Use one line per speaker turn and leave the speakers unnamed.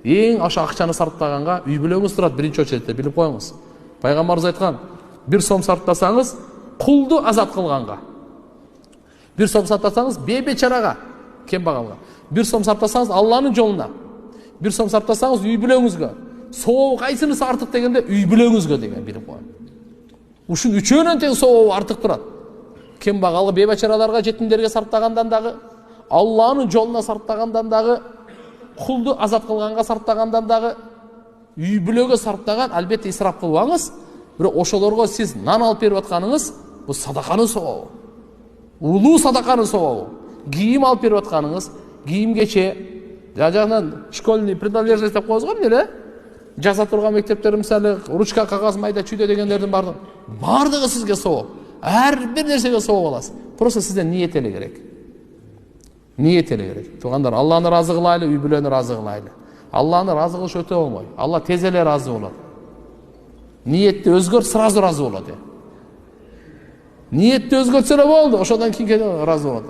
Ең ошо акчаны сарптаганга үй бүлөңүз турат биринчи очередте, билип коюңуз. Пайгамбарыбыз айткан, 1 сом сарптасаңыз кулду азат кылганга. 1 сом сарптасаңыз бейбечарага, кембагалга. 1 сом сарптасаңыз Алланын жолуна. 1 сом сарптасаңыз үй бүлөңүзгө. Соо кайсынысы артык дегенде үй бүлөңүзгө деген билип коюң. Ушун үчөөнөн тең соо артык турат. Кембагалга, бейбечараларга, жетимдерге сарптагандан дагы, Алланын жолуна сарптагандан дагы, кулду азат кылганга сарптагандан дагы, үй бүлөгө сарптаган, албетте исрап кылбаңыз. Бирок ошолорго сиз нан алып берип атканыңыз бул садаканын сообу. Улуу садаканын сообу. Кийим алып берип атканыңыз, кийим-кече, жагынан школьный принадлежность деп коебуз го эмне? Жаза турган мектептер мисалы ручка, кагаз, майда, чүйдө дегендердин бардыгы сизге соо. Ар бир нерсеге соо аласыз. Просто сизден ниет эле керек. Ниет эле керек. Туугандар, Алланы разы кылайлы, үй бүлөнү разы кылайлы. Алланы разы кылыш өтө оңой. Алла тез эле разы болот. Ниетти өзгөрт, сразу разы болот. Ниетти өзгөртсө эле болду, ошондон кийин разы болот.